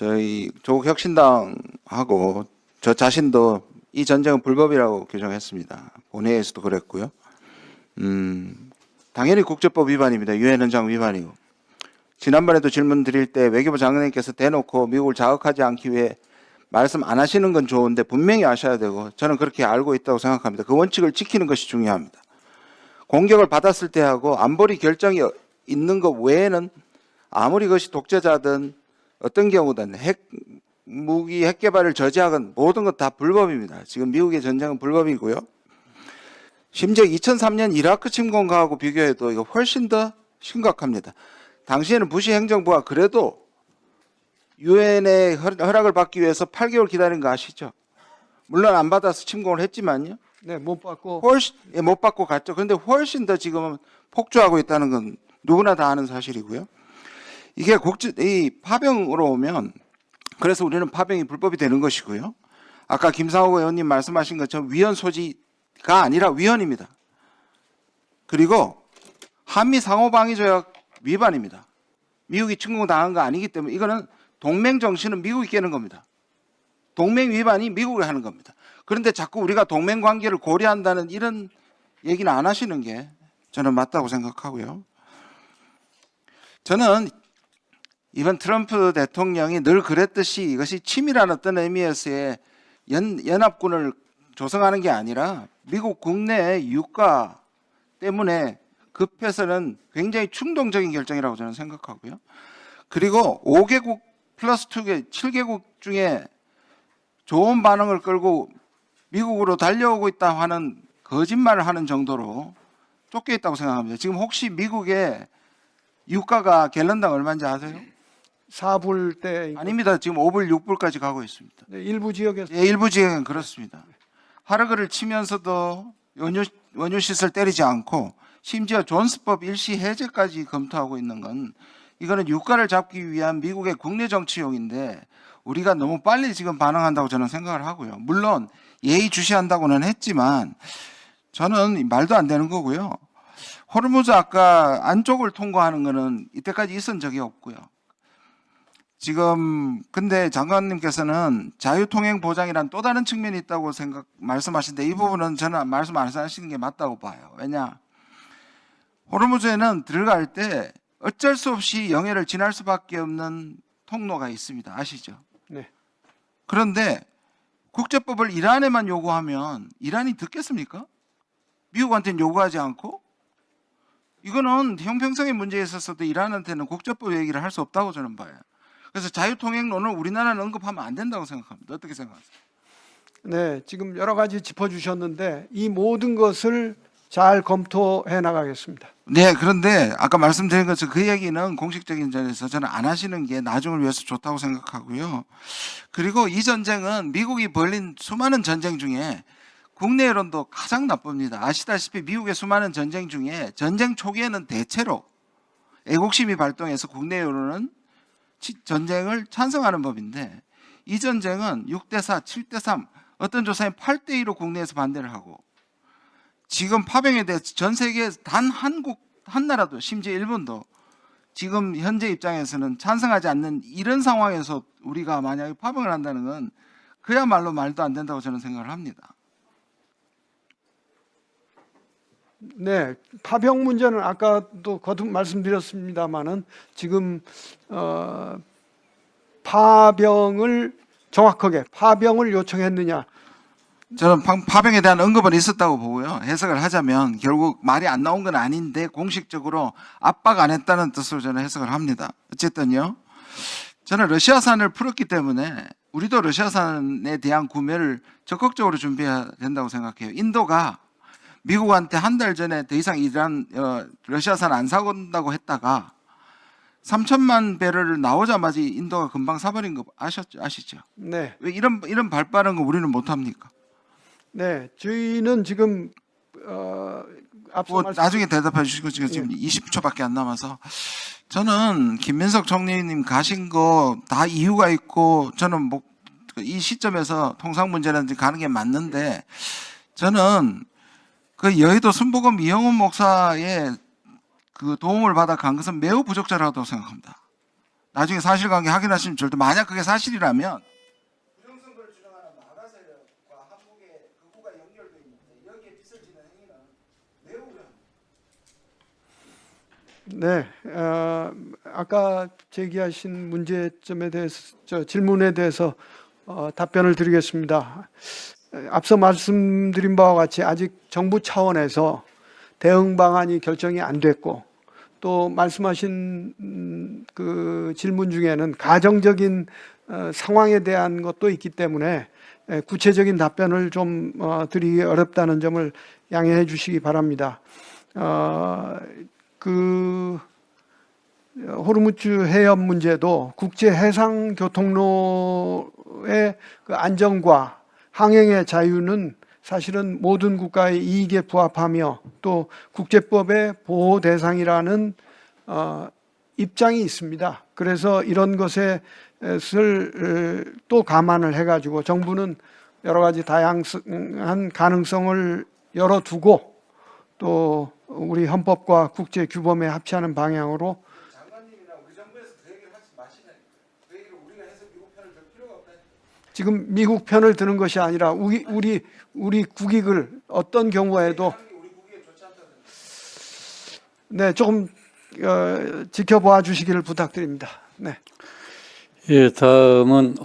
저희 조국혁신당하고 저 자신도 이 전쟁은 불법이라고 규정했습니다. 본회의에서도 그랬고요. 당연히 국제법 위반입니다. 유엔 헌장 위반이고. 지난번에도 질문 드릴 때 외교부 장관님께서 대놓고 미국을 자극하지 않기 위해 말씀 안 하시는 건 좋은데 분명히 아셔야 되고 저는 그렇게 알고 있다고 생각합니다. 그 원칙을 지키는 것이 중요합니다. 공격을 받았을 때 하고 안보리 결정이 있는 것 외에는 아무리 그것이 독재자든 어떤 경우든 무기 핵 개발을 저지하건 모든 것 다 불법입니다. 지금 미국의 전쟁은 불법이고요. 심지어 2003년 이라크 침공하고 비교해도 이거 훨씬 더 심각합니다. 당시에는 부시 행정부가 그래도 유엔의 허락을 받기 위해서 8개월 기다린 거 아시죠? 물론 안 받아서 침공을 했지만요. 네, 못 받고. 못 받고 갔죠. 그런데 훨씬 더 지금은 폭주하고 있다는 건 누구나 다 아는 사실이고요. 이게 이 파병으로 오면 그래서 우리는 파병이 불법이 되는 것이고요. 아까 김상호 의원님 말씀하신 것처럼 위헌 소지가 아니라 위헌입니다. 그리고 한미 상호방위조약 위반입니다. 미국이 침공당한 거 아니기 때문에 이거는 동맹 정신은 미국이 깨는 겁니다. 동맹 위반이 미국이 하는 겁니다. 그런데 자꾸 우리가 동맹 관계를 고려한다는 이런 얘기는 안 하시는 게 저는 맞다고 생각하고요. 저는 이번 트럼프 대통령이 늘 그랬듯이 이것이 치밀한 어떤 의미에서의 연합군을 조성하는 게 아니라 미국 국내의 유가 때문에 급해서는 굉장히 충동적인 결정이라고 저는 생각하고요. 그리고 5개국 플러스 2개 7개국 중에 좋은 반응을 끌고 미국으로 달려오고 있다 하는 거짓말을 하는 정도로 쫓겨 있다고 생각합니다. 지금 혹시 미국의 유가가 갤런당 얼마인지 아세요? 4불대. 아닙니다. 지금 5불, 6불까지 가고 있습니다. 네, 일부 지역에서. 예, 일부 지역은 그렇습니다. 하르그를 치면서도 원유 시설 때리지 않고 심지어 존스법 일시 해제까지 검토하고 있는 건 이거는 유가를 잡기 위한 미국의 국내 정치용인데 우리가 너무 빨리 지금 반응한다고 저는 생각을 하고요. 물론 예의주시한다고는 했지만 저는 말도 안 되는 거고요. 호르무즈 아까 안쪽을 통과하는 거는 이때까지 있은 적이 없고요. 지금 근데 장관님께서는 자유통행 보장이란 또 다른 측면이 있다고 말씀하시는데 이 부분은 저는 말씀 안 하시는 게 맞다고 봐요. 왜냐? 호르무즈에는 들어갈 때 어쩔 수 없이 영해를 지날 수밖에 없는 통로가 있습니다. 아시죠? 네. 그런데 국제법을 이란에만 요구하면 이란이 듣겠습니까? 미국한테는 요구하지 않고? 이거는 형평성의 문제에 있어서도 이란한테는 국제법 얘기를 할 수 없다고 저는 봐요. 그래서 자유통행론을 우리나라는 언급하면 안 된다고 생각합니다. 어떻게 생각하세요? 네, 지금 여러 가지 짚어주셨는데 이 모든 것을 잘 검토해 나가겠습니다. 네, 그런데 아까 말씀드린 것처럼 그 얘기는 공식적인 자리에서 저는 안 하시는 게 나중을 위해서 좋다고 생각하고요. 그리고 이 전쟁은 미국이 벌린 수많은 전쟁 중에 국내 여론도 가장 나쁩니다. 아시다시피 미국의 수많은 전쟁 중에 전쟁 초기에는 대체로 애국심이 발동해서 국내 여론은 전쟁을 찬성하는 법인데 이 전쟁은 6대4, 7대3, 어떤 조사에 8대2로 국내에서 반대를 하고 지금 파병에 대해 전 세계 단 한 나라도 심지어 일본도 지금 현재 입장에서는 찬성하지 않는 이런 상황에서 우리가 만약에 파병을 한다는 건 그야말로 말도 안 된다고 저는 생각을 합니다. 네, 파병 문제는 아까도 거듭 말씀드렸습니다만은 지금 파병을 정확하게 파병을 요청했느냐? 저는 파병에 대한 언급은 있었다고 보고요. 해석을 하자면 결국 말이 안 나온 건 아닌데 공식적으로 압박 안 했다는 뜻으로 저는 해석을 합니다. 어쨌든요. 저는 러시아산을 풀었기 때문에 우리도 러시아산에 대한 구매를 적극적으로 준비해야 된다고 생각해요. 인도가 미국한테 한 달 전에 더 이상 러시아산 안 사건다고 했다가 3천만 배럴을 나오자마자 인도가 금방 사버린 거 아시죠? 네. 왜 이런 발빠른 거 우리는 못 합니까? 네, 저희는 지금 앞서 나중에 대답해 주시고 지금 20초밖에 안 남아서 저는 김민석 총리님 가신 거 다 이유가 있고 저는 이 시점에서 통상 문제는 가는 게 맞는데 저는 그 여의도 순복음 이영훈 목사의 그 도움을 받아 간 것은 매우 부적절하다고 생각합니다. 나중에 사실관계 확인하시면 절대 만약 그게 사실이라면 부정선거를 주장하는 마가 세력과 한국의 극우가 연결돼 있는데 여기에 빚을 지는 행위는 매우 우려합니다. 네, 아까 제기하신 문제점에 대해서 질문에 대해서 답변을 드리겠습니다. 앞서 말씀드린 바와 같이 아직 정부 차원에서 대응 방안이 결정이 안 됐고 또 말씀하신 그 질문 중에는 가정적인 상황에 대한 것도 있기 때문에 구체적인 답변을 좀 드리기 어렵다는 점을 양해해 주시기 바랍니다. 그 호르무즈 해협 문제도 국제 해상 교통로의 그 안정과 항행의 자유는 사실은 모든 국가의 이익에 부합하며 또 국제법의 보호 대상이라는 입장이 있습니다. 그래서 이런 것을 또 감안을 해가지고 정부는 여러 가지 다양한 가능성을 열어두고 또 우리 헌법과 국제 규범에 합치하는 방향으로 장관님이나 우리 정부에서 그 얘기를 하지 마시네. 그 얘기를 우리가 해서 미국 편을 들 필요가 없다. 지금 미국 편을 드는 것이 아니라 우리 국익을 어떤 경우에도 우리 국익에 좋지 않다는. 네, 조금 지켜봐 주시기를 부탁드립니다. 네. 예, 다음은